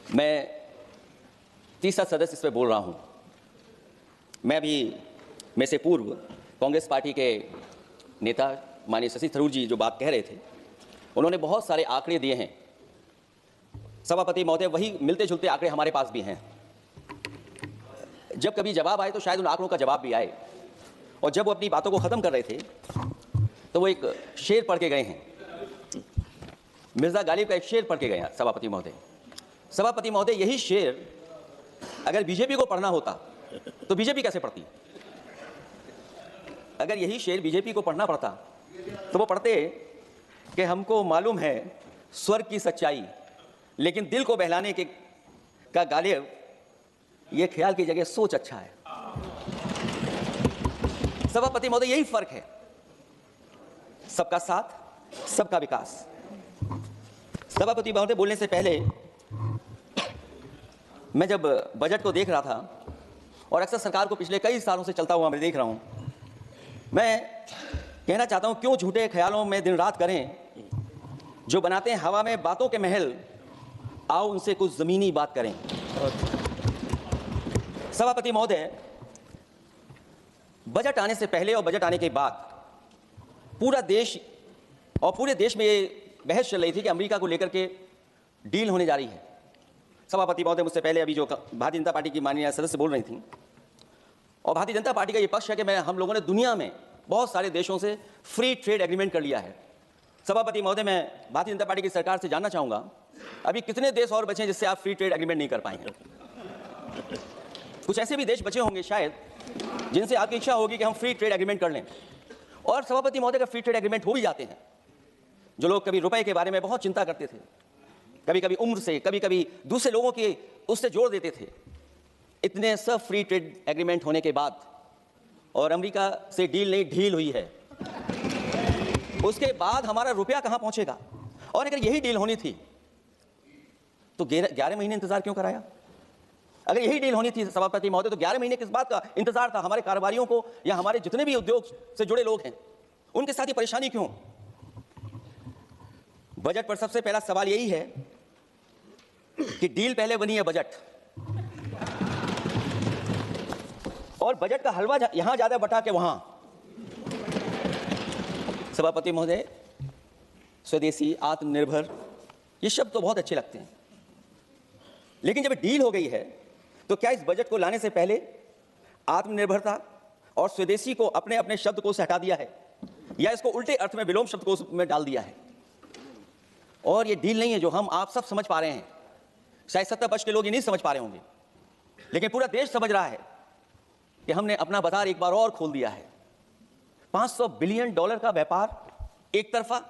मैं तीसरा सदस्य इस पर बोल रहा हूं। मैं भी में से पूर्व कांग्रेस पार्टी के नेता माननीय शशि थरूर जी जो बात कह रहे थे, उन्होंने बहुत सारे आंकड़े दिए हैं। सभापति महोदय, वही मिलते जुलते आंकड़े हमारे पास भी हैं। जब कभी जवाब आए तो शायद उन आंकड़ों का जवाब भी आए। और जब वो अपनी बातों को ख़त्म कर रहे थे तो वो एक शेर पढ़ के गए हैं, मिर्ज़ा गालिब का एक शेर पढ़ के गए हैं सभापति महोदय। सभापति महोदय, यही शेर अगर बीजेपी को पढ़ना होता तो बीजेपी कैसे पढ़ती? अगर यही शेर बीजेपी को पढ़ना पड़ता तो वो पढ़ते कि हमको मालूम है स्वर्ग की सच्चाई, लेकिन दिल को बहलाने के का गालिब ये ख्याल की जगह सोच अच्छा है। सभापति महोदय, यही फर्क है, सबका साथ सबका विकास। सभापति महोदय, बोलने से पहले मैं जब बजट को देख रहा था और अक्सर सरकार को पिछले कई सालों से चलता हुआ मैं देख रहा हूं, मैं कहना चाहता हूं क्यों झूठे ख्यालों में दिन रात करें, जो बनाते हैं हवा में बातों के महल, आओ उनसे कुछ जमीनी बात करें। सभापति महोदय, बजट आने से पहले और बजट आने के बाद पूरा देश और पूरे देश में ये बहस चल रही थी कि अमेरिका को लेकर के डील होने जा रही है। सभापति महोदय, मुझसे पहले अभी जो भारतीय जनता पार्टी की माननीय सदस्य बोल रही थी, और भारतीय जनता पार्टी का ये पक्ष है कि हम लोगों ने दुनिया में बहुत सारे देशों से फ्री ट्रेड एग्रीमेंट कर लिया है। सभापति महोदय, मैं भारतीय जनता पार्टी की सरकार से जानना चाहूँगा, अभी कितने देश और बचे हैं जिससे आप फ्री ट्रेड एग्रीमेंट नहीं कर पाएंगे? कुछ ऐसे भी देश बचे होंगे शायद जिनसे आपकी इच्छा होगी कि हम फ्री ट्रेड एग्रीमेंट कर लें। और सभापति महोदय, का फ्री ट्रेड एग्रीमेंट हो भी जाते हैं। जो लोग कभी रुपए के बारे में बहुत चिंता करते थे, कभी कभी उम्र से, कभी कभी दूसरे लोगों के उससे जोड़ देते थे, इतने सब फ्री ट्रेड एग्रीमेंट होने के बाद और अमेरिका से डील नहीं ढील हुई है, उसके बाद हमारा रुपया कहां पहुंचेगा? और अगर यही डील होनी थी तो 11 महीने इंतजार क्यों कराया? अगर यही डील होनी थी सभापति महोदय, तो 11 महीने किस बात का इंतजार था? हमारे कारोबारियों को या हमारे जितने भी उद्योग से जुड़े लोग हैं उनके साथ ये परेशानी क्यों? बजट पर सबसे पहला सवाल यही है कि डील पहले बनी है बजट, और बजट का हलवा यहां ज्यादा बटा के वहां। सभापति महोदय, स्वदेशी, आत्मनिर्भर, ये शब्द तो बहुत अच्छे लगते हैं, लेकिन जब डील हो गई है तो क्या इस बजट को लाने से पहले आत्मनिर्भरता और स्वदेशी को अपने अपने शब्द को हटा दिया है, या इसको उल्टे अर्थ में विलोम शब्द को में डाल दिया है? और ये डील नहीं है जो हम आप सब समझ पा रहे हैं, शायद 70% के लोग ये नहीं समझ पा रहे होंगे, लेकिन पूरा देश समझ रहा है कि हमने अपना बाजार एक बार और खोल दिया है। $500 बिलियन का व्यापार एक तरफा,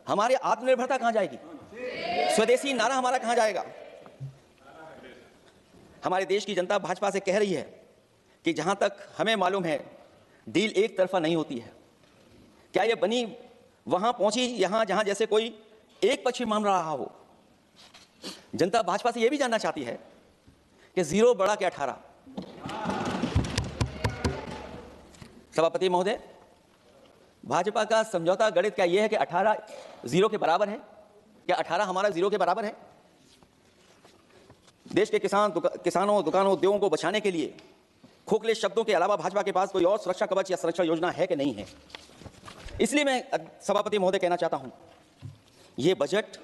हमारी आत्मनिर्भरता कहां जाएगी? स्वदेशी नारा हमारा कहां जाएगा? हमारे देश की जनता भाजपा से कह रही है कि जहां तक हमें मालूम है डील एक तरफा नहीं होती है। क्या यह बनी वहां पहुंची यहां जहां जैसे कोई एक पक्षी मान रहा हो? जनता भाजपा से यह भी जानना चाहती है कि 0 बड़ा के 18। सभापति महोदय, भाजपा का समझौता गणित क्या यह है कि 18 0 के बराबर है? क्या 18 हमारा 0 के बराबर है? देश के किसानों, दुकानों, उद्योगों को बचाने के लिए खोखले शब्दों के अलावा भाजपा के पास कोई और सुरक्षा कवच या सुरक्षा योजना है कि नहीं है? इसलिए मैं सभापति महोदय कहना चाहता हूं, यह बजट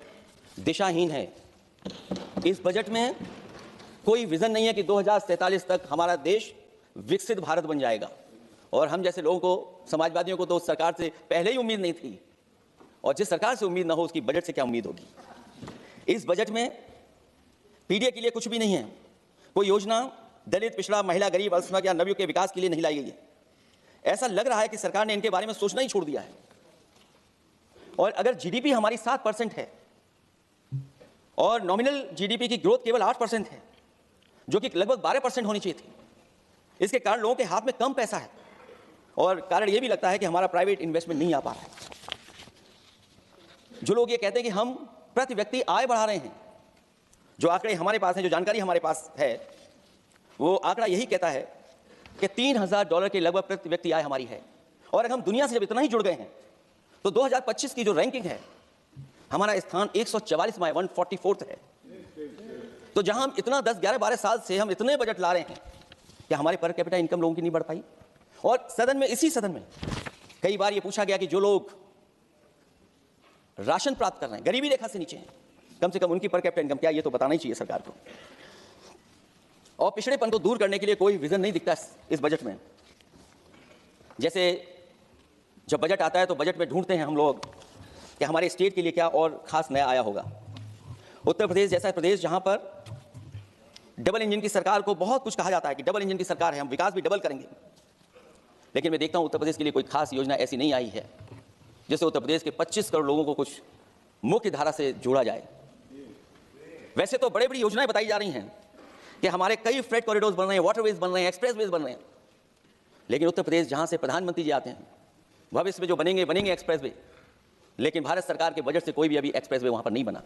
दिशाहीन है। इस बजट में कोई विजन नहीं है कि 2047 तक हमारा देश विकसित भारत बन जाएगा। और हम जैसे लोगों को, समाजवादियों को तो उस सरकार से पहले ही उम्मीद नहीं थी, और जिस सरकार से उम्मीद ना हो उसकी बजट से क्या उम्मीद होगी? इस बजट में पीडीए के लिए कुछ भी नहीं है। कोई योजना दलित, पिछड़ा, महिला, गरीब, अल्पसंख्यक या नवयुवक के विकास के लिए नहीं लाई गई है। ऐसा लग रहा है कि सरकार ने इनके बारे में सोचना ही छोड़ दिया है। और अगर जीडीपी हमारी 7% है और नॉमिनल जीडीपी की ग्रोथ केवल 8% है, जो कि लगभग 12% होनी चाहिए थी, इसके कारण लोगों के हाथ में कम पैसा है, और कारण यह भी लगता है कि हमारा प्राइवेट इन्वेस्टमेंट नहीं आ पा रहा है। जो लोग ये कहते हैं कि हम प्रति व्यक्ति आय बढ़ा रहे हैं, जो आंकड़े हमारे पास हैं, जो जानकारी हमारे पास है, वो आंकड़ा यही कहता है कि $3000 के लगभग प्रति व्यक्ति आय हमारी है। और अगर हम दुनिया से जब इतना ही जुड़ गए हैं तो 2025 की जो रैंकिंग है, हमारा स्थान 144वां 144th है। तो जहां हम इतना 10, 11, 12 साल से हम इतने बजट ला रहे हैं कि हमारे पर कैपिटा इनकम लोगों की नहीं बढ़ पाई। और सदन में, इसी सदन में कई बार यह पूछा गया कि जो लोग राशन प्राप्त कर रहे हैं, गरीबी रेखा से नीचे हैं, कम से कम उनकी पर कैपिटा इनकम क्या है, ये तो बताना ही चाहिए सरकार को। और पिछड़ेपन को दूर करने के लिए कोई विजन नहीं दिखता इस बजट में। जैसे जब बजट आता है तो बजट में ढूंढते हैं हम लोग कि हमारे स्टेट के लिए क्या और खास नया आया होगा। उत्तर प्रदेश जैसा प्रदेश जहां पर डबल इंजन की सरकार को बहुत कुछ कहा जाता है कि डबल इंजन की सरकार है, हम विकास भी डबल करेंगे, लेकिन मैं देखता हूं उत्तर प्रदेश के लिए कोई खास योजना ऐसी नहीं आई है जिससे उत्तर प्रदेश के 25 करोड़ लोगों को कुछ मुख्य धारा से जोड़ा जाए। वैसे तो बड़ी बड़ी योजनाएं बताई जा रही हैं कि हमारे कई फ्रेट कॉरिडोर्स बन रहे हैं, वाटरवेज बन रहे हैं, एक्सप्रेसवेज बन रहे हैं, लेकिन उत्तर प्रदेश जहां से प्रधानमंत्री जी आते हैं, भविष्य में जो बनेंगे एक्सप्रेसवे, लेकिन भारत सरकार के बजट से कोई भी अभी एक्सप्रेसवे वहां पर नहीं बना।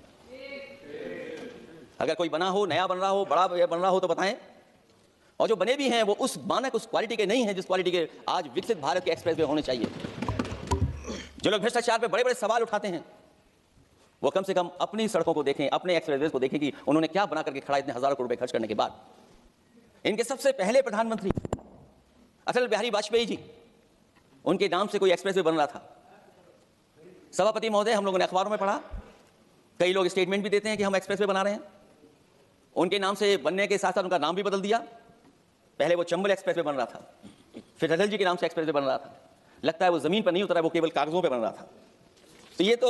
अगर कोई बना हो, नया बन रहा हो, बड़ा बन रहा हो तो बताएं। और जो बने भी हैं वो उस मानक, उस क्वालिटी के नहीं हैं जिस क्वालिटी के आज विकसित भारत के एक्सप्रेसवे होने चाहिए। जो लोग भ्रष्टाचार पे बड़े बड़े सवाल उठाते हैं वो कम से कम अपनी सड़कों को देखें, अपने एक्सप्रेसवे को देखें कि उन्होंने क्या बना करके खड़ा इतने हजारों करोड़ रुपए खर्च करने के बाद। इनके सबसे पहले प्रधानमंत्री अटल बिहारी वाजपेयी जी, उनके नाम से कोई एक्सप्रेसवे बन रहा था। सभापति महोदय, हम लोगों ने अखबारों में पढ़ा, कई लोग स्टेटमेंट भी देते हैं कि हम एक्सप्रेसवे बना रहे हैं। उनके नाम से बनने के साथ साथ उनका नाम भी बदल दिया। पहले वो चंबल एक्सप्रेसवे बन रहा था, फिर अटल जी के नाम से एक्सप्रेसवे बन रहा था। लगता है वो जमीन पर नहीं उतरा, वो केवल कागजों पे बन रहा था। तो ये तो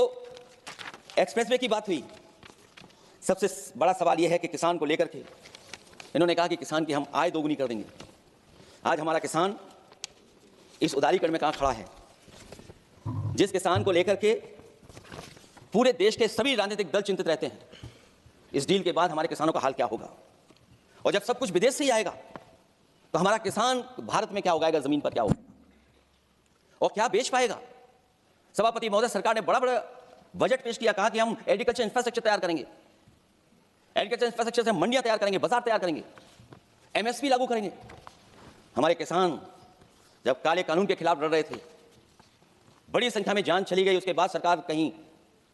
एक्सप्रेसवे की बात हुई। सबसे बड़ा सवाल यह है कि किसान को लेकर के इन्होंने कहा कि किसान की हम आय दोगुनी कर देंगे। आज हमारा किसान इस उदारीकरण में कहां खड़ा है? जिस किसान को लेकर के पूरे देश के सभी राजनीतिक दल चिंतित रहते हैं, इस डील के बाद हमारे किसानों का हाल क्या होगा? और जब सब कुछ विदेश से ही आएगा तो हमारा किसान भारत में क्या उगाएगा, जमीन पर क्या होगा और क्या बेच पाएगा? सभापति महोदय, सरकार ने बड़ा बड़ा बजट पेश किया, कहा कि हम एग्रीकल्चर इंफ्रास्ट्रक्चर तैयार करेंगे, एग्रीकल्चर इंफ्रास्ट्रक्चर से मंडियां तैयार करेंगे, बाजार तैयार करेंगे, एमएसपी लागू करेंगे। हमारे किसान जब काले कानून के खिलाफ लड़ रहे थे, बड़ी संख्या में जान चली गई, उसके बाद सरकार कहीं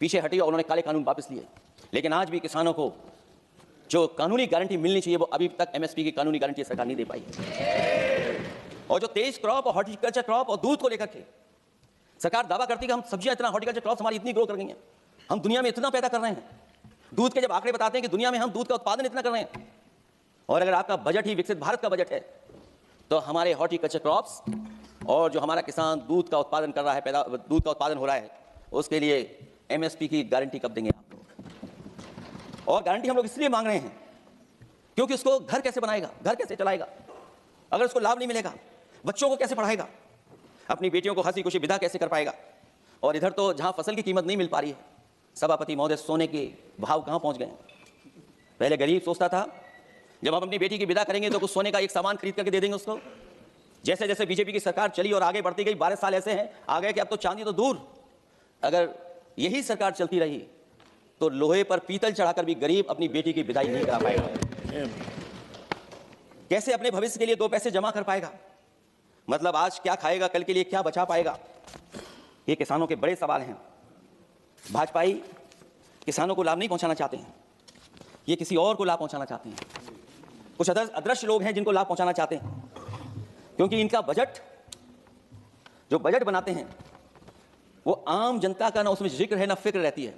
पीछे हटी और उन्होंने काले कानून वापस लिए। लेकिन आज भी किसानों को जो कानूनी गारंटी मिलनी चाहिए वो अभी तक एमएसपी की कानूनी गारंटी सरकार नहीं दे पाई है। और जो तेज क्रॉप और हॉर्टिकल्चर क्रॉप और दूध को लेकर के सरकार दावा करती है कि हम सब्जियां इतना, हॉर्टिकल्चर क्रॉप्स हमारी इतनी ग्रो कर गई हैं, हम दुनिया में इतना पैदा कर रहे हैं। दूध के जब आंकड़े बताते हैं कि दुनिया में हम दूध का उत्पादन इतना कर रहे हैं, और अगर आपका बजट ही विकसित भारत का बजट है तो हमारे हॉर्टिकल्चर क्रॉप्स और जो हमारा किसान दूध का उत्पादन कर रहा है, दूध का उत्पादन हो रहा है, उसके लिए एमएसपी की गारंटी कब देंगे आप लोग? और गारंटी हम लोग इसलिए मांग रहे हैं क्योंकि उसको घर कैसे बनाएगा, घर कैसे चलाएगा? अगर उसको लाभ नहीं मिलेगा, बच्चों को कैसे पढ़ाएगा, अपनी बेटियों को हंसी खुशी विदा कैसे कर पाएगा? और इधर तो जहां फसल की कीमत नहीं मिल पा रही है, सभापति महोदय, सोने के भाव कहां पहुंच गए? पहले गरीब सोचता था जब हम अपनी बेटी की विदा करेंगे तो कुछ सोने का एक सामान खरीद करके दे देंगे उसको। जैसे जैसे बीजेपी की सरकार चली और आगे बढ़ती गई, 12 साल ऐसे हैं आ गए कि अब तो चांदी तो दूर, अगर यही सरकार चलती रही तो लोहे पर पीतल चढ़ाकर भी गरीब अपनी बेटी की विदाई नहीं करा पाएगा। कैसे अपने भविष्य के लिए 2 पैसे जमा कर पाएगा? मतलब आज क्या खाएगा, कल के लिए क्या बचा पाएगा? ये किसानों के बड़े सवाल हैं। भाजपाई किसानों को लाभ नहीं पहुंचाना चाहते हैं, ये किसी और को लाभ पहुंचाना चाहते हैं। कुछ अदृश्य लोग हैं जिनको लाभ पहुंचाना चाहते हैं, क्योंकि इनका बजट, जो बजट बनाते हैं वो आम जनता का ना उसमें जिक्र है ना फिक्र रहती है।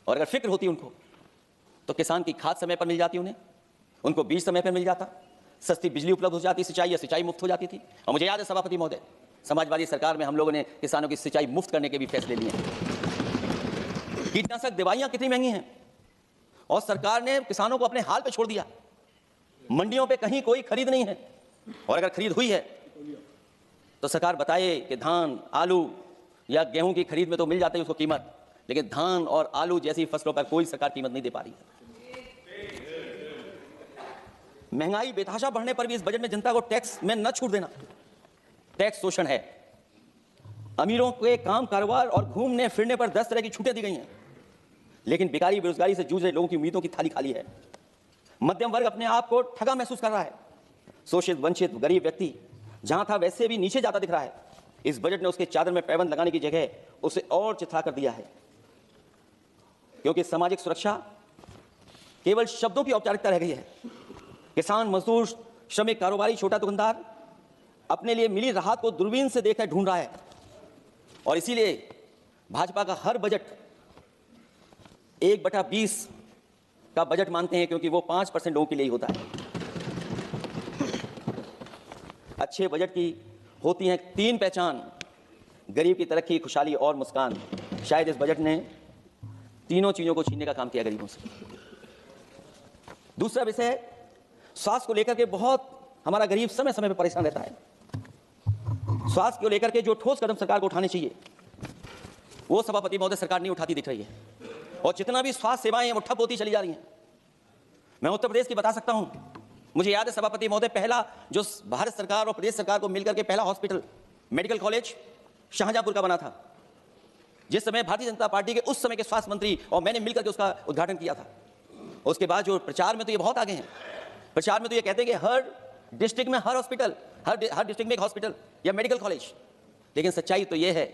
और अगर फिक्र होती उनको तो किसान की खाद समय पर मिल जाती, उनको बीज समय पर मिल जाता, सस्ती बिजली उपलब्ध हो जाती, सिंचाई या सिंचाई मुफ्त हो जाती थी। और मुझे याद है सभापति महोदय, समाजवादी सरकार में हम लोगों ने किसानों की सिंचाई मुफ्त करने के भी फैसले लिए हैं। कीटनाशक दवाइयां कितनी महंगी हैं और सरकार ने किसानों को अपने हाल पे छोड़ दिया। मंडियों पे कहीं कोई खरीद नहीं है, और अगर खरीद हुई है तो सरकार बताए कि धान, आलू या गेहूं की खरीद में तो मिल जाती है उसको कीमत, लेकिन धान और आलू जैसी फसलों पर कोई सरकार कीमत नहीं दे पा रही है। महंगाई बेतहाशा बढ़ने पर भी इस बजट में जनता को टैक्स में न छूट देना, टैक्स शोषण है। अमीरों के काम कारोबार और घूमने फिरने पर 10 तरह की छूटें दी गई हैं, लेकिन बेकारी बेरोजगारी से जूझ रहे लोगों की उम्मीदों की थाली खाली है। मध्यम वर्ग अपने आप को ठगा महसूस कर रहा है। शोषित, वंचित, गरीब व्यक्ति जहां था वैसे भी नीचे जाता दिख रहा है। इस बजट ने उसके चादर में पैबंद लगाने की जगह उसे और चिथड़ा कर दिया है, क्योंकि सामाजिक सुरक्षा केवल शब्दों की औपचारिकता रह गई है। किसान, मजदूर, श्रमिक, कारोबारी, छोटा दुकानदार अपने लिए मिली राहत को दूरबीन से देखकर ढूंढ रहा है और इसीलिए भाजपा का हर बजट 1/20 का बजट मानते हैं, क्योंकि वो 5% लोगों के लिए ही होता है। अच्छे बजट की होती हैं 3 पहचान: गरीब की तरक्की, खुशहाली और मुस्कान। शायद इस बजट ने तीनों चीजों को छीनने का काम किया गरीबों से। दूसरा विषय, स्वास्थ्य को लेकर के बहुत हमारा गरीब समय समय पर परेशान रहता है। स्वास्थ्य को लेकर के जो ठोस कदम सरकार को उठाने चाहिए वो सभापति महोदय सरकार नहीं उठाती दिख रही है, और जितना भी स्वास्थ्य सेवाएं हैं वो ठप होती चली जा रही हैं। मैं उत्तर प्रदेश की बता सकता हूं। मुझे याद है सभापति महोदय, पहला जो भारत सरकार और प्रदेश सरकार को मिलकर के पहला हॉस्पिटल, मेडिकल कॉलेज शाहजहांपुर का बना था, जिस समय भारतीय जनता पार्टी के उस समय के स्वास्थ्य मंत्री और मैंने मिलकर के उसका उद्घाटन किया था। उसके बाद जो प्रचार में तो ये बहुत आगे हैं। प्रचार में तो ये कहते हैं कि हर डिस्ट्रिक्ट में हर हॉस्पिटल, हर डिस्ट्रिक्ट में एक हॉस्पिटल या मेडिकल कॉलेज। लेकिन सच्चाई तो ये है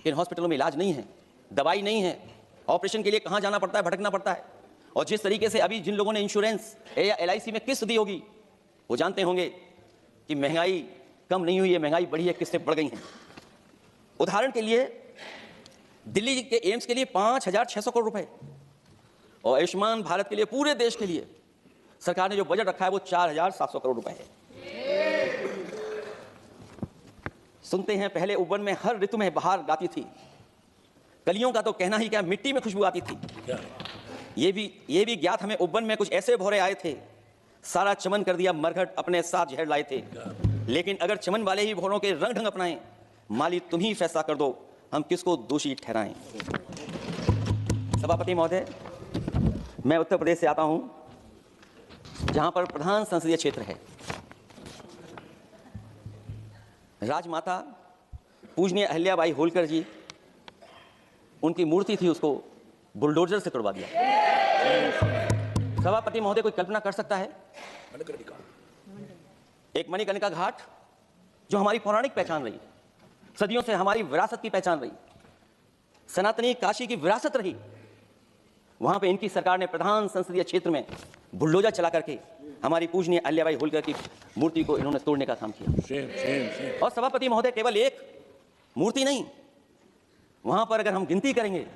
कि इन हॉस्पिटलों में इलाज नहीं है, दवाई नहीं है, ऑपरेशन के लिए कहाँ जाना पड़ता है, भटकना पड़ता है। और जिस तरीके से अभी जिन लोगों ने इंश्योरेंस या LIC में किस्त दी होगी वो जानते होंगे कि महंगाई कम नहीं हुई है, महंगाई बढ़ी है, किस्तें बढ़ गई हैं। उदाहरण के लिए दिल्ली के एम्स के लिए 5,600 करोड़ रुपए और आयुष्मान भारत के लिए पूरे देश के लिए सरकार ने जो बजट रखा है वो 4,700 करोड़ रुपए है। सुनते हैं पहले उबन में हर ऋतु में बहार गाती थी, कलियों का तो कहना ही क्या, मिट्टी में खुशबू आती थी। ये भी ज्ञात हमें उबन में कुछ ऐसे भौरे आए थे, सारा चमन कर दिया मरघट, अपने साथ जहर लाए थे। लेकिन अगर चमन वाले ही भौरों के रंग ढंग अपनाएं, माली तुम ही फैसला कर दो हम किसको दोषी ठहराएं। सभापति महोदय, मैं उत्तर प्रदेश से आता हूं जहां पर प्रधान संसदीय क्षेत्र है। राजमाता पूजनीय अहिल्याबाई होलकर जी, उनकी मूर्ति थी, उसको बुलडोजर से तोड़वा दिया। सभापति महोदय, कोई कल्पना कर सकता है एक मणिकर्णिका घाट जो हमारी पौराणिक पहचान रही, सदियों से हमारी विरासत की पहचान रही, सनातनी काशी की विरासत रही, वहां पे इनकी सरकार ने प्रधान संसदीय क्षेत्र में बुलडोजर चला करके हमारी पूजनीय अहिल्याबाई होलकर की मूर्ति को इन्होंने तोड़ने का काम किया। और सभापति महोदय, केवल एक मूर्ति नहीं, वहां पर अगर हम गिनती करेंगे,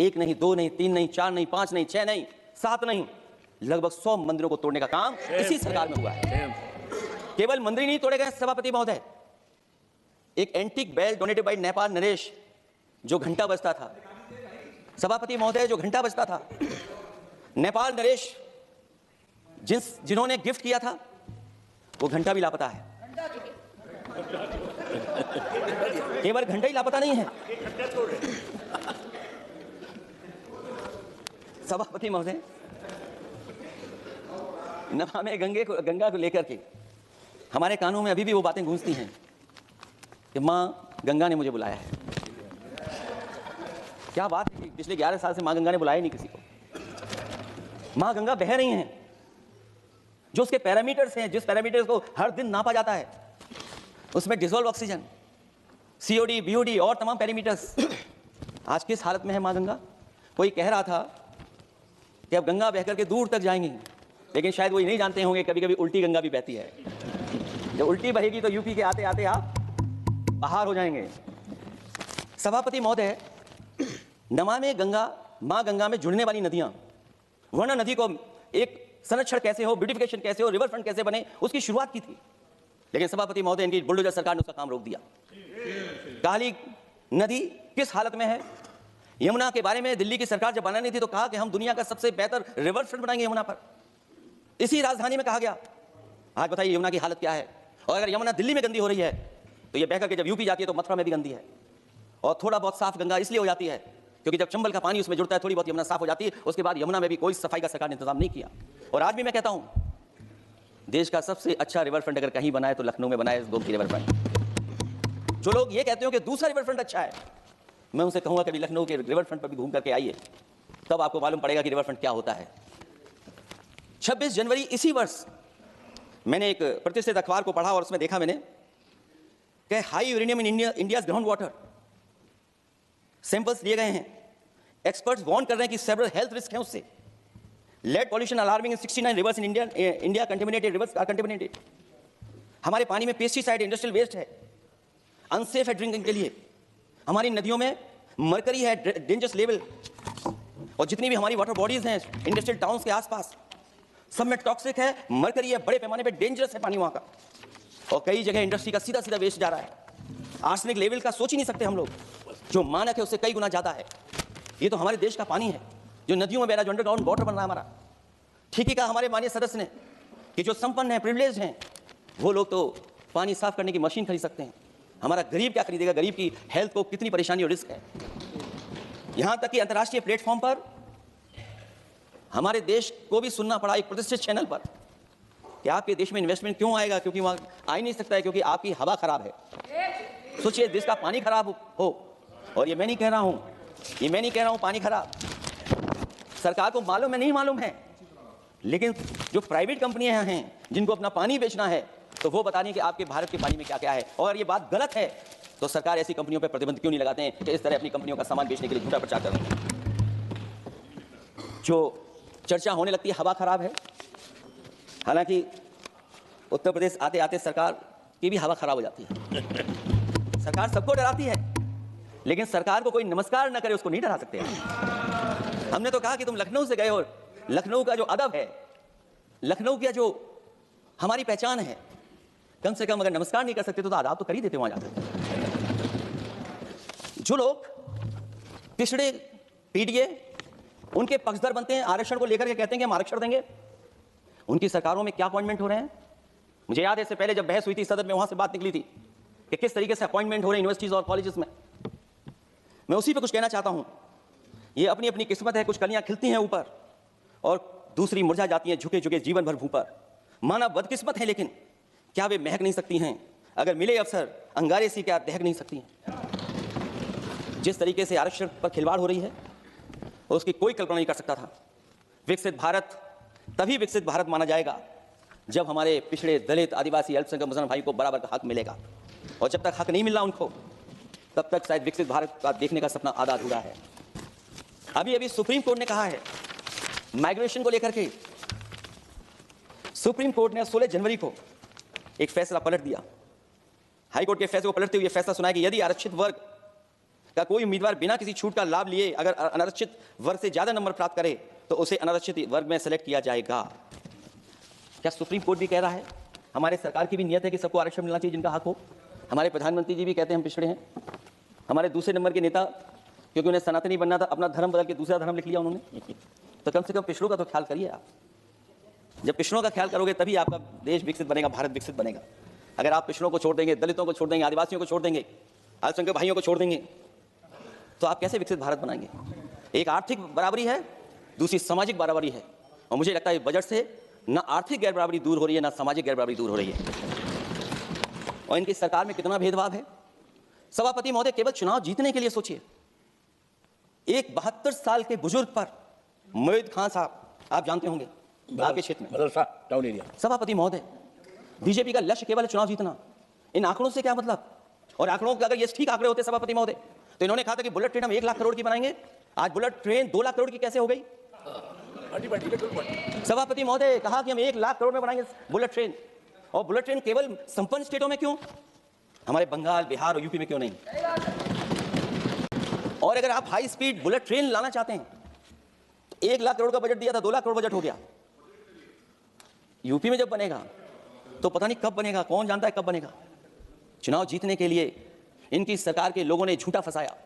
1 नहीं, 2 नहीं, 3 नहीं, 4 नहीं, 5 नहीं, 6 नहीं, 7 नहीं, लगभग 100 मंदिरों को तोड़ने का काम इसी सरकार में हुआ है। केवल मंदिर नहीं तोड़े गए सभापति महोदय, एक antique bell donated by Nepal नरेश, जो घंटा बजता था, सभापति महोदय, जो घंटा बजता था, नेपाल नरेश जिन्होंने गिफ्ट किया था वो घंटा भी लापता है। केवल घंटा ही लापता नहीं है सभापति महोदय, नमामि गंगा को लेकर के हमारे कानों में अभी भी वो बातें गूंजती हैं कि मां गंगा ने मुझे बुलाया है। क्या बात है कि पिछले 11 साल से मां गंगा ने बुलाया नहीं किसी को। मां गंगा बह रही हैं, जो उसके पैरामीटर्स हैं, जिस पैरामीटर्स को हर दिन नापा जाता है, उसमें डिसॉल्व ऑक्सीजन, COD, BOD और तमाम पैरामीटर्स, आज किस हालत में है मां गंगा। कोई कह रहा था कि अब गंगा बह करके दूर तक जाएंगी, लेकिन शायद वो ये नहीं जानते होंगे कभी कभी उल्टी गंगा भी बहती है। जब उल्टी बहेगी तो यूपी के आते आते आप बाहर हो जाएंगे। सभापति महोदय, नमामि गंगा, मां गंगा में जुड़ने वाली नदियां, वरना नदी को एक संरक्षण कैसे हो, ब्यूटिफिकेशन कैसे हो, रिवर फ्रंट कैसे बने, उसकी शुरुआत की थी। लेकिन सभापति महोदय, इनकी बुलडोजर सरकार ने उसका काम रोक दिया। काली नदी किस हालत में है। यमुना के बारे में दिल्ली की सरकार जब बनानी थी तो कहा कि हम दुनिया का सबसे बेहतर रिवर फ्रंट बनाएंगे यमुना पर, इसी राजधानी में कहा गया। आज बताइए यमुना की हालत क्या है। और अगर यमुना दिल्ली में गंदी हो रही है तो ये बहकर के जब यूपी जाती है तो मथुरा में भी गंदी है। और थोड़ा बहुत साफ गंगा इसलिए हो जाती है क्योंकि जब चंबल का पानी उसमें जुड़ता है, थोड़ी बहुत यमुना साफ हो जाती है, उसके बाद यमुना में भी कोई सफाई का सरकार ने इंतजाम नहीं किया। और आज भी मैं कहता हूं, देश का सबसे अच्छा रिवर फ्रंट अगर कहीं बनाए तो लखनऊ में बनाए गोमती रिवर फ्रंट। जो लोग ये कहते हो कि दूसरा रिवर फ्रंट अच्छा है, मैं उनसे कहूंगा कभी लखनऊ के रिवर फ्रंट पर भी घूम करके आइए, तब आपको मालूम पड़ेगा कि रिवर फ्रंट क्या होता है। 26 जनवरी इसी वर्ष मैंने एक प्रतिष्ठित अखबार को पढ़ा और उसमें देखा मैंने कि high uranium in India's ground water samples लिए गए हैं। एक्सपर्ट्स वार्न कर रहे हैं कि सेवरल हेल्थ रिस्क हैं उससे। Lead pollution alarming in 69 rivers in India contaminated, rivers are contaminated. हमारे पानी में पेस्टिसाइड, इंडस्ट्रियल वेस्ट है, अनसेफ है ड्रिंकिंग के लिए। हमारी नदियों में मरकरी है, डेंजरस लेवल। और जितनी भी हमारी वाटर बॉडीज हैं इंडस्ट्रियल टाउन्स के आसपास, सब में टॉक्सिक है, मरकरी है, बड़े पैमाने पे डेंजरस है पानी वहां का। और कई जगह इंडस्ट्री का सीधा सीधा वेस्ट जा रहा है। आर्सेनिक लेवल का सोच ही नहीं सकते हम लोग, जो मानक है उससे कई गुना ज्यादा है। ये तो हमारे देश का पानी है जो नदियों में बह रहा है, जो अंडरग्राउंड वाटर बन रहा है हमारा। ठीक ही कहा हमारे माननीय सदस्य ने कि जो संपन्न है, प्रिविलेज हैं, वो लोग तो पानी साफ करने की मशीन खरीद सकते हैं। हमारा गरीब क्या खरीदेगा? गरीब की हेल्थ को कितनी परेशानी और रिस्क है। यहां तक कि अंतर्राष्ट्रीय प्लेटफॉर्म पर हमारे देश को भी सुनना पड़ा एक प्रतिष्ठित चैनल पर कि आपके देश में इन्वेस्टमेंट क्यों आएगा, क्योंकि वहां आ ही नहीं सकता है, क्योंकि आपकी हवा खराब है। सोचिए, देश का पानी खराब हो। और ये मैं नहीं कह रहा हूं, पानी खराब सरकार को मालूम है, नहीं मालूम है, लेकिन जो प्राइवेट कंपनियां हैं जिनको अपना पानी बेचना है, तो वो बता रही कि आपके भारत के पानी में क्या क्या है। और ये बात गलत है तो सरकार ऐसी कंपनियों पर प्रतिबंध क्यों नहीं लगाते हैं कि इस तरह अपनी कंपनियों का सामान बेचने के लिए झूठा प्रचार कर रहे हैं। जो चर्चा होने लगती है हवा खराब है, हालांकि उत्तर प्रदेश आते आते सरकार की भी हवा खराब हो जाती है। सरकार सबको डराती है, लेकिन सरकार को कोई नमस्कार न करे उसको नहीं डरा सकते। हमने तो कहा कि तुम लखनऊ से गए हो, लखनऊ का जो अदब है, लखनऊ की जो हमारी पहचान है, कम से कम अगर नमस्कार नहीं कर सकते तो आदाब तो कर ही देते वहां जाकर। जो लोग पिछड़े पीडीए उनके पक्षधर बनते हैं, आरक्षण को लेकर के कहते हैं कि हम आरक्षण देंगे, उनकी सरकारों में क्या अपॉइंटमेंट हो रहे हैं। मुझे याद है इससे पहले जब बहस हुई थी सदन में, वहां से बात निकली थी कि किस तरीके से अपॉइंटमेंट हो रहे हैं यूनिवर्सिटीज और कॉलेजेस में। मैं उसी पे कुछ कहना चाहता हूं। ये अपनी अपनी किस्मत है, कुछ कलियां खिलती हैं ऊपर और दूसरी मुरझा जाती हैं झुके झुके जीवन भर भूं पर। मानव बदकिस्मत है, लेकिन क्या वे महक नहीं सकती हैं? अगर मिले अवसर अंगारे से क्या दहक नहीं सकती हैं? जिस तरीके से आरक्षण पर खिलवाड़ हो रही है उसकी कोई कल्पना नहीं कर सकता था। विकसित भारत तभी विकसित भारत माना जाएगा जब हमारे पिछड़े, दलित, आदिवासी, अल्पसंख्यक मुसलमान भाई को बराबर का हक मिलेगा। और जब तक हक नहीं मिल रहा उनको, तब तक शायद विकसित भारत का देखने का सपना आधा अधूरा है। अभी अभी सुप्रीम कोर्ट ने कहा है माइग्रेशन को लेकर के, सुप्रीम कोर्ट ने 16 जनवरी को एक फैसला पलट दिया। हाई कोर्ट के फैसले को पलटते हुए फैसला सुनाया कि यदि आरक्षित वर्ग का कोई उम्मीदवार बिना किसी छूट का लाभ लिए अगर अनारक्षित वर्ग से ज्यादा नंबर प्राप्त करे तो उसे अनारक्षित वर्ग में सेलेक्ट किया जाएगा। क्या सुप्रीम कोर्ट भी कह रहा है? हमारे सरकार की भी नियत है कि सबको आरक्षण मिलना चाहिए जिनका हक हो। हमारे प्रधानमंत्री जी भी कहते हैं हम पिछड़े हैं। हमारे दूसरे नंबर के नेता, क्योंकि उन्हें सनातनी बनना था, अपना धर्म बदल के दूसरा धर्म लिख लिया उन्होंने। तो कम से कम पिछड़ों का तो ख्याल करिए आप। जब पिछड़ों का ख्याल करोगे तभी आपका देश विकसित बनेगा, भारत विकसित बनेगा। अगर आप पिछड़ों को छोड़ देंगे, दलितों को छोड़ देंगे, आदिवासियों को छोड़ देंगे, अल्पसंख्यक भाइयों को छोड़ देंगे, तो आप कैसे विकसित भारत बनाएंगे? एक आर्थिक बराबरी है, दूसरी सामाजिक बराबरी है। और मुझे लगता है बजट से ना आर्थिक गैर बराबरी दूर हो रही है, ना सामाजिक गैर बराबरी दूर हो रही है। और इनकी सरकार में कितना भेदभाव है। सभापति महोदय, केवल चुनाव जीतने के लिए सोचिए, एक 72 साल के बुजुर्ग पर, मोहित खान साहब, आप जानते होंगे आपके क्षेत्र में, टाउन एरिया। सभापति महोदय, बीजेपी का लक्ष्य केवल चुनाव जीतना। इन आंकड़ों से क्या मतलब? और आंकड़ों के अगर ये ठीक आंकड़े होते सभापति महोदय, तो इन्होंने कहा था कि बुलेट ट्रेन हम 1 लाख करोड़ की बनाएंगे। आज बुलेट ट्रेन 2 लाख करोड़ की कैसे हो गई? सभापति महोदय कहा कि हम 1 लाख करोड़ में बनाएंगे बुलेट ट्रेन। और बुलेट ट्रेन केवल संपन्न स्टेटों में क्यों? हमारे बंगाल, बिहार और यूपी में क्यों नहीं? और अगर आप हाई स्पीड बुलेट ट्रेन लाना चाहते हैं, 1 लाख करोड़ का बजट दिया था, 2 लाख करोड़ बजट हो गया। यूपी में जब बनेगा तो पता नहीं कब बनेगा, कौन जानता है कब बनेगा। चुनाव जीतने के लिए इनकी सरकार के लोगों ने झूठा फंसाया,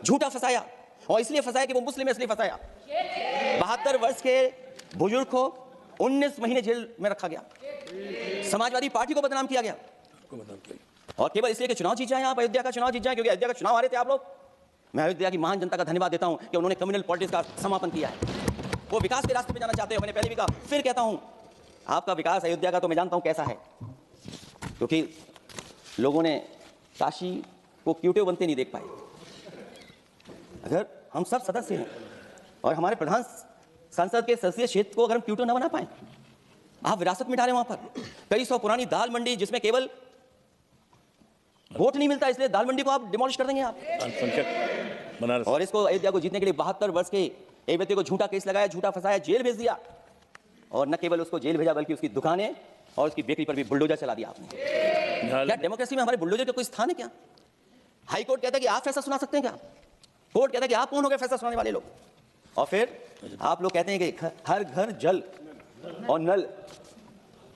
झूठा फंसाया। और इसलिए फंसाया कि वो मुस्लिम है, इसलिए फंसाया। 72 वर्ष के बुजुर्ग को 19 महीने जेल में रखा गया। समाजवादी पार्टी को बदनाम किया गया, और केवल इसलिए कि चुनाव जीत जाए आप, अयोध्या का चुनाव जीत जाए, क्योंकि अयोध्या का चुनाव आ रहे थे आप लोग। मैं अयोध्या की महान जनता का धन्यवाद देता हूं कि उन्होंने कम्युनल पॉलिटिक्स का समापन किया है। वो विकास के रास्ते पे जाना चाहते हैं। मैंने पहले भी कहा, फिर कहता हूं, आपका विकास अयोध्या का तो मैं जानता हूं कैसा है, क्योंकि लोगों ने काशी को क्यूटिव बनते नहीं देख पाए। अगर हम सब सदस्य हैं और हमारे प्रधान संसद के संसदीय क्षेत्र को अगर हम क्यूटिव न बना पाए, आप विरासत में डालें वहां पर कई सौ पुरानी दाल मंडी, जिसमें केवल वोट नहीं मिलता, इसलिए दाल मंडी को आप डिमोलिश कर देंगे आप। बनारस। और इसको अयोध्या को जीतने के लिए 72 वर्ष के एक व्यक्ति को झूठा केस लगाया, झूठा फंसाया, जेल भेज दिया, और न केवल उसको जेल भेजा बल्कि उसकी दुकानें और उसकी बेकरी पर भी बुलडोजर चला दिया आपने। क्या डेमोक्रेसी में हमारे बुलडोजर का कोई स्थान है क्या? हाई कोर्ट कहता है कि आप फैसला सुना सकते हैं क्या? कोर्ट कहता है कि आप कौन हो गए फैसला सुनाने वाले लोग? और फिर आप लोग कहते हैं कि हर घर जल और नल।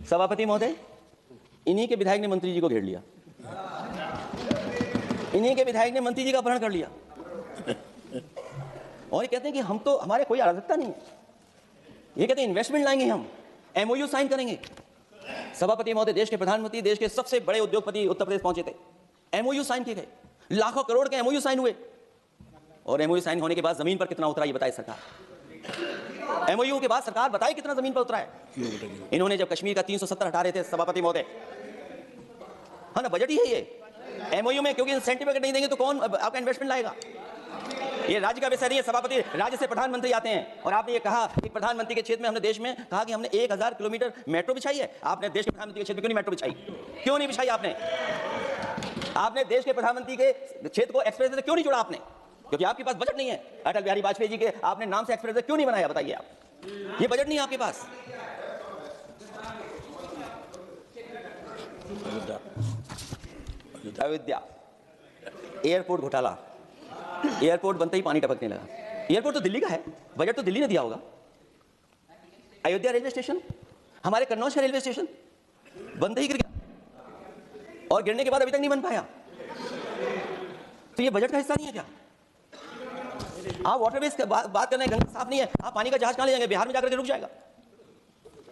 सभापति महोदय, इन्हीं के विधायक ने मंत्री जी को घेर लिया, इन्हीं के विधायक ने मंत्री जी का अपहरण कर लिया, और ये कहते हैं कि हम तो, हमारे कोई अराजकता नहीं है। ये कहते हैं इन्वेस्टमेंट लाएंगे, हम एमओयू साइन करेंगे। सभापति महोदय, देश के प्रधानमंत्री, देश के सबसे बड़े उद्योगपति उत्तर प्रदेश पहुंचे थे, एमओयू साइन किए गए, लाखों करोड़ के एमओयू साइन हुए, और एमओयू साइन होने के बाद जमीन पर कितना उतरा ये बताए सरकार? एमओयू के बाद सरकार बताए कितना जमीन पर उतरा है? इन्होंने जब कश्मीर का 370 हटा रहे थे सभापति महोदय, हाँ ना, बजट ही है ये एमओयू में, क्योंकि सर्टिफिकेट नहीं देंगे तो कौन आपका इन्वेस्टमेंट लाएगा? ये राज्य का विषय नहीं है सभापति, राज्य से प्रधानमंत्री आते हैं। और आपने ये कहा कि प्रधानमंत्री के क्षेत्र में हमने देश में कहा कि हमने 1000 किलोमीटर मेट्रो बिछाई है। आपने देश के प्रधानमंत्री के क्षेत्र में क्यों नहीं मेट्रो बिछाई? क्यों नहीं बिछाई आपने? आपने देश के प्रधानमंत्री के क्षेत्र को एक्सप्रेस से क्यों नहीं जोड़ा आपने? क्योंकि आपके पास बजट नहीं है। अटल बिहारी वाजपेयी जी के आपने नाम से एक्सप्रेस क्यों नहीं बनाया, बताइए आप? ये बजट नहीं है आपके पास। अयोध्या एयरपोर्ट घोटाला, एयरपोर्ट बनते ही पानी टपकने लगा। एयरपोर्ट तो दिल्ली का है, बजट तो दिल्ली ने दिया होगा। अयोध्या रेलवे स्टेशन, हमारे कन्नौज का रेलवे स्टेशन बनते ही गिर गया, और गिरने के बाद अभी तक नहीं बन पाया। तो ये बजट का हिस्सा नहीं है क्या? आप वाटरवेज की बात कर रहे हैं, गंगा साफ नहीं है, आप पानी का जहाज कहां ले जाएंगे? बिहार में जाकर के रुक जाएगा।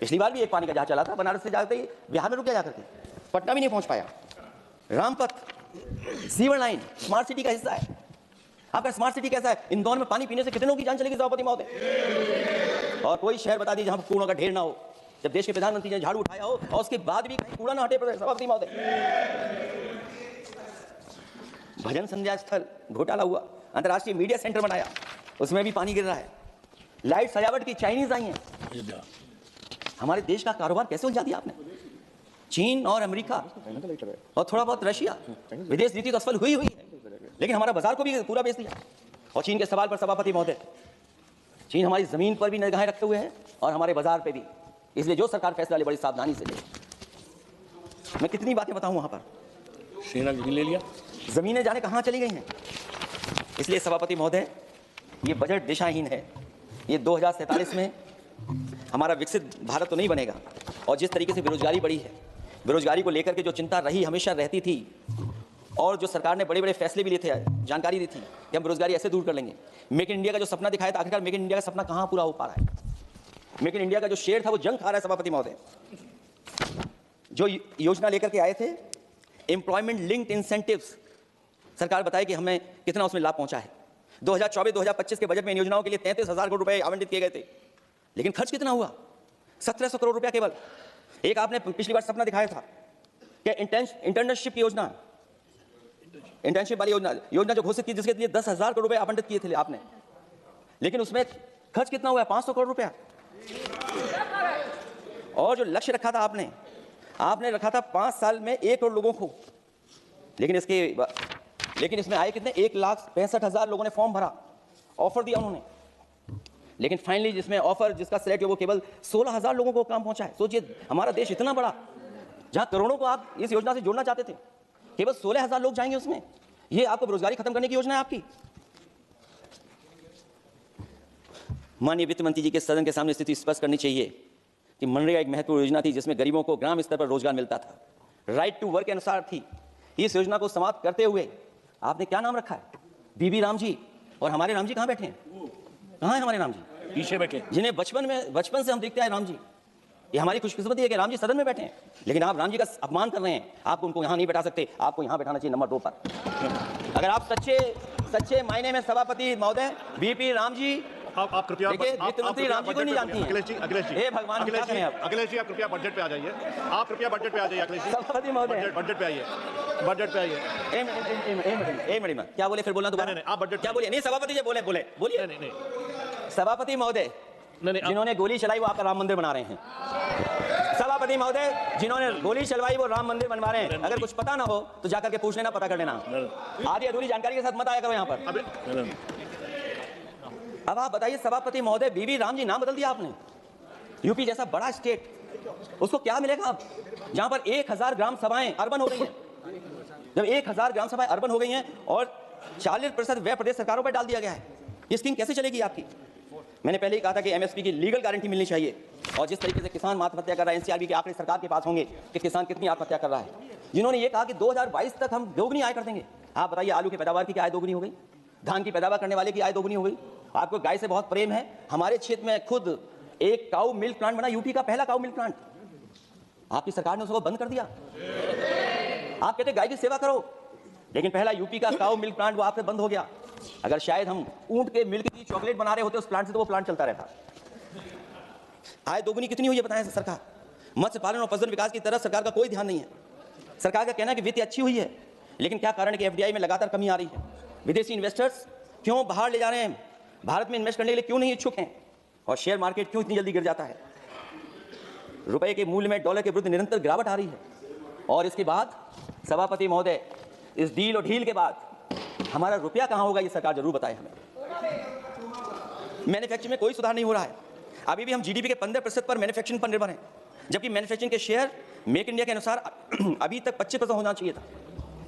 पिछली बार भी एक पानी का जहाज चला था, बनारस से जाते ही बिहार में रुक गया, जाकर के पटना भी नहीं पहुंच पाया। Rampath, sewer line smart city का हिस्सा है। आपका स्मार्ट सिटी कैसा है? इंदौर में पानी पीने से कितनों की जान चलेगी सभापति महोदय? और कोई शहर बता दीजिए जहां कूड़ों का ढेर ना हो, जब देश के प्रधानमंत्री ने झाड़ू उठाया हो और उसके बाद भी कहीं कूड़ा ना हटे सभापति महोदय। भजन संध्या स्थल घोटाला हुआ, अंतर्राष्ट्रीय मीडिया सेंटर बनाया, उसमें भी पानी गिर रहा है। लाइट सजावट की चाइनीज आई है। हमारे देश का कारोबार कैसे उलझा दिया आपने? चीन और अमेरिका और थोड़ा बहुत रशिया, विदेश नीति तो असफल हुई है, लेकिन हमारा बाजार को भी पूरा बेच दिया। और चीन के सवाल पर सभापति महोदय, चीन हमारी जमीन पर भी निगाहें रखे हुए है और हमारे बाजार पे भी। इसलिए जो सरकार फैसला ले बड़ी सावधानी से ले। मैं कितनी बातें बताऊं, वहां पर सेना जमीन ले लिया, जमीनें जाने कहां चली गई हैं। इसलिए सभापति महोदय, ये बजट दिशाहीन है। ये 2047 में हमारा विकसित भारत तो नहीं बनेगा। और जिस तरीके से बेरोजगारी बढ़ी है, बेरोजगारी को लेकर के जो चिंता रही, हमेशा रहती थी, और जो सरकार ने बड़े बड़े फैसले भी लिए थे, जानकारी दी थी कि हम बेरोजगारी ऐसे दूर कर लेंगे। मेक इन इंडिया का जो सपना दिखाया था, आखिरकार मेक इन इंडिया का सपना कहां पूरा हो पा रहा है? मेक इन इंडिया का जो शेर था वो जंग खा रहा है सभापति महोदय। जो योजना लेकर के आए थे, एम्प्लॉयमेंट लिंक्ड इंसेंटिव्स, सरकार बताए कि हमें कितना उसमें लाभ पहुंचा है। 2024-2025 के बजट में इन योजनाओं के लिए 33,000 करोड़ रुपए आवंटित किए गए थे, लेकिन खर्च कितना हुआ? 1700 करोड़ रुपया केवल। एक आपने पिछली बार सपना दिखाया था कि इंटर्नशिप की योजना, इंटर्नशिप वाली योजना जो घोषित की, जिसके लिए 10,000 करोड़ रुपए आवंटित किए थे आपने, लेकिन उसमें खर्च कितना हुआ है? 500 करोड़ रुपया। और जो लक्ष्य रखा था आपने रखा था 5 साल में 1 करोड़ लोगों को, लेकिन इसमें आए कितने? 1,65,000 लोगों ने फॉर्म भरा, ऑफर दिया उन्होंने, लेकिन फाइनली जिसमें ऑफर जिसका सिलेक्ट हुआ वो केवल 16,000 लोगों को काम पहुंचा है। सोचिए, हमारा देश इतना बड़ा, जहां करोड़ों को आप इस योजना से जोड़ना चाहते थे, केवल 16,000 लोग जाएंगे उसमें। ये आपको बेरोजगारी खत्म करने की योजना है आपकी? माननीय वित्त मंत्री जी के सदन के सामने स्थिति स्पष्ट करनी चाहिए कि मनरेगा एक महत्वपूर्ण योजना थी जिसमें गरीबों को ग्राम स्तर पर रोजगार मिलता था, राइट टू वर्क के अनुसार थी। इस योजना को समाप्त करते हुए आपने क्या नाम रखा है? बीबी राम जी। और हमारे राम जी कहाँ बैठे हैं? कहाँ है हमारे राम जी? पीछे बैठे, जिन्हें बचपन से हम देखते हैं राम जी। ये हमारी खुशकिस्मती है कि राम जी सदन में बैठे हैं, लेकिन आप राम जी का अपमान कर रहे हैं। आप उनको यहाँ नहीं बैठा सकते, आपको यहाँ बैठाना चाहिए नंबर 2 पर। अगर आप सच्चे मायने में सभापति महोदय बीपी राम जी, आप कृपया वित्त मंत्री राम जी को नहीं जानती हैं। अखिलेश जी, हे भगवान, अखिलेश जी आप कृपया बजट पे आ जाइए। आप कृपया बजट पे आ जाइए अखिलेश जी। सभापति महोदय, बजट पे आइए, बजट पे आइए। एक मिनट, क्या बोले? फिर बोलना दोबारा। नहीं, आप बजट क्या बोलिए? नहीं सभापति जी, बोलिए। नहीं, सभापति महोदय, जिन्होंने गोली चलाई वो आपका राम मंदिर बना रहे हैं। सभापति महोदय, जिन्होंने गोली चलवाई वो राम मंदिर बनवा रहे हैं। अगर कुछ पता ना हो तो जाकर के पूछ लेना, पता कर लेना। आधी अधूरी जानकारी के साथ मत आया करो यहाँ पर। अब आप बताइए सभापति महोदय, बीवी राम जी नाम बदल दिया आपने। यूपी जैसा बड़ा स्टेट, उसको क्या मिलेगा अब, जहां पर 1000 ग्राम सभाएं अर्बन हो गई हैं। जब 1000 ग्राम सभाएं अर्बन हो गई हैं और 40% व्यय प्रदेश सरकारों पर डाल दिया गया है, ये स्कीम कैसे चलेगी आपकी? मैंने पहले ही कहा था कि एमएसपी की लीगल गारंटी मिलनी चाहिए। और जिस तरीके से किसान आत्महत्या कर रहा है, एनसीआरबी के आंकड़े सरकार के पास होंगे कि किसान कितनी आत्महत्या कर रहा है। जिन्होंने ये कहा कि 2022 तक हम दोगुनी आय कर देंगे, आप बताइए आलू की पैदावार की आय दोगुनी हो गई, धान की पैदावार करने वाले की आय दोगुनी हो गई। आपको गाय से बहुत प्रेम है। हमारे क्षेत्र में खुद एक काऊ मिल्क प्लांट बना, यूपी का पहला काऊ मिल्क प्लांट, आपकी सरकार ने उसको बंद कर दिया। आप कहते गाय की सेवा करो, लेकिन पहला यूपी का काऊ मिल्क प्लांट वो आपसे बंद हो गया। अगर शायद हम ऊंट के मिल्क की चॉकलेट बना रहे होते उस प्लांट से, तो वो प्लांट चलता रहता। आय दोगुनी कितनी हुई है बताएं सरकार? मत्स्य पालन और पशुधन विकास की तरफ सरकार का कोई ध्यान नहीं है। सरकार का कहना है कि वित्त अच्छी हुई है, लेकिन क्या कारण है कि एफडीआई में लगातार कमी आ रही है। विदेशी इन्वेस्टर्स क्यों बाहर ले जा रहे हैं, भारत में इन्वेस्ट करने के लिए क्यों नहीं इच्छुक हैं, और शेयर मार्केट क्यों इतनी जल्दी गिर जाता है। रुपए के मूल्य में डॉलर के विरुद्ध निरंतर गिरावट आ रही है। और इसके बाद सभापति महोदय, इस डील और ढील के बाद हमारा रुपया कहां होगा, ये सरकार जरूर बताए हमें। मैन्युफैक्चरिंग में कोई सुधार नहीं हो रहा है। अभी भी हम जीडीपी के 15% पर मैन्युफैक्चरिंग पर निर्भर हैं, जबकि मैन्युफैक्चरिंग के शेयर मेक इंडिया के अनुसार अभी तक 25% होना चाहिए था।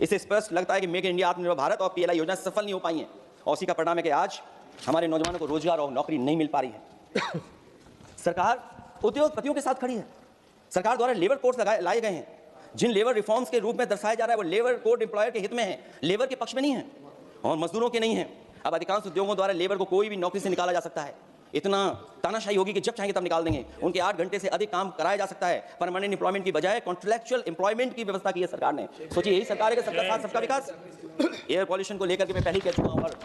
इससे स्पष्ट लगता है कि मेक इन इंडिया, आत्मनिर्भर भारत और पीएलआई योजना सफल नहीं हो पाई है, और उसी का परिणाम है कि आज हमारे नौजवानों को रोजगार और नौकरी नहीं मिल पा रही है। सरकार उद्योगपतियों के साथ खड़ी है। सरकार द्वारा लेबर कोड्स लाए गए हैं, जिन लेबर रिफॉर्म्स के रूप में दर्शाया जा रहा है वो लेबर कोड एम्प्लॉयर के हित में है, लेबर के पक्ष में नहीं है और मजदूरों के नहीं है। अब अधिकांश उद्योगों द्वारा लेबर को कोई भी नौकरी से निकाला जा सकता है। इतना तानाशाही होगी कि जब चाहेंगे तब निकाल देंगे। उनके 8 घंटे से अधिक काम कराया जा सकता है। परमानेंट एम्प्लॉयमेंट की बजाय कॉन्ट्रैक्चुअल एम्प्लॉयमेंट की व्यवस्था की है सरकार ने। सोचिए, यही सरकार है कि सबका साथ सबका विकास। एयर पॉल्यूशन को लेकर के मैं पहले ही कह चुका हूं, और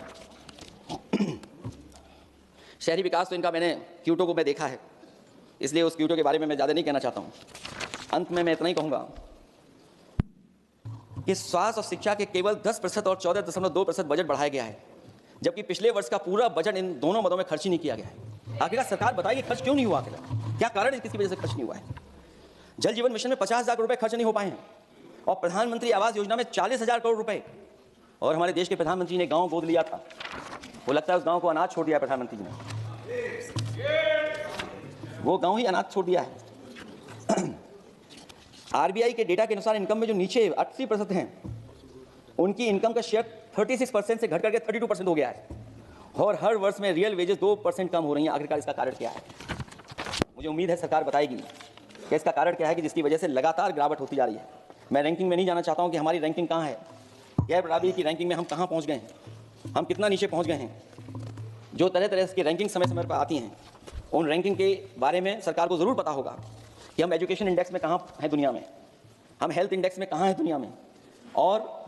शहरी विकास तो इनका मैंने क्यूटो को मैं देखा है, इसलिए उस क्यूटो के बारे में मैं ज़्यादा नहीं कहना चाहता हूं। अंत में मैं इतना ही कहूंगा कि स्वास्थ्य और शिक्षा के केवल 10% और 14.2% बजट बढ़ाया गया है, जबकि पिछले वर्ष का पूरा बजट इन दोनों मदों में खर्च ही नहीं किया गया है। आखिरकार सरकार बताइए खर्च क्यों नहीं हुआ, आखिर क्या कारण है, किसी वजह से खर्च नहीं हुआ है। जल जीवन मिशन में 50,000 करोड़ रुपए खर्च नहीं हो पाए हैं, और प्रधानमंत्री आवास योजना में 40,000 करोड़ रुपए। और हमारे देश के प्रधानमंत्री ने गांव गोद लिया था, वो लगता है उस गांव को अनाथ छोड़ दिया प्रधानमंत्री ने, वो गांव ही अनाथ छोड़ दिया है। आरबीआई के डेटा के अनुसार इनकम में जो नीचे 80% हैं, उनकी इनकम का शेयर 36% से घट करके 32% हो गया है, और हर वर्ष में रियल वेजेस 2% कम हो रही हैं। आखिरकार इसका कारण क्या है? मुझे उम्मीद है सरकार बताएगी कि इसका कारण क्या है कि जिसकी वजह से लगातार गिरावट होती जा रही है। मैं रैंकिंग में नहीं जाना चाहता हूं कि हमारी रैंकिंग कहां है, गैर बराबरी की रैंकिंग में हम कहां पहुंच गए हैं, हम कितना नीचे पहुंच गए हैं। जो तरह तरह की रैंकिंग समय समय पर आती हैं, उन रैंकिंग के बारे में सरकार को ज़रूर पता होगा कि हम एजुकेशन इंडेक्स में कहाँ हैं दुनिया में, हम हेल्थ इंडेक्स में कहाँ हैं दुनिया में, और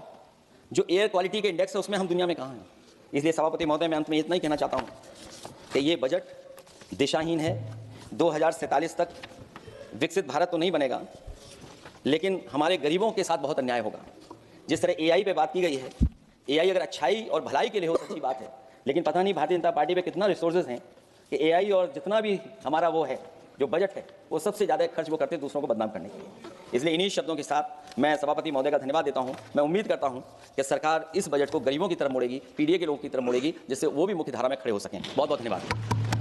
जो एयर क्वालिटी के इंडेक्स है उसमें हम दुनिया में कहाँ हैं। इसलिए सभापति महोदय, मैं अंत में इतना ही कहना चाहता हूँ कि ये बजट दिशाहीन है। 2047 तक विकसित भारत तो नहीं बनेगा, लेकिन हमारे गरीबों के साथ बहुत अन्याय होगा। जिस तरह एआई पे बात की गई है, एआई अगर अच्छाई और भलाई के लिए हो, सच्ची बात है, लेकिन पता नहीं भारतीय जनता पार्टी पे कितना रिसोर्सेज हैं कि एआई और जितना भी हमारा वो है जो बजट है, वो सबसे ज़्यादा खर्च वो करते हैं दूसरों को बदनाम करने के लिए। इसलिए इन्हीं शब्दों के साथ मैं सभापति महोदय का धन्यवाद देता हूं। मैं उम्मीद करता हूं कि सरकार इस बजट को गरीबों की तरफ मोड़ेगी, पीडीए के लोगों की तरफ मोड़ेगी, जिससे वो भी मुख्य धारा में खड़े हो सकें। बहुत बहुत धन्यवाद।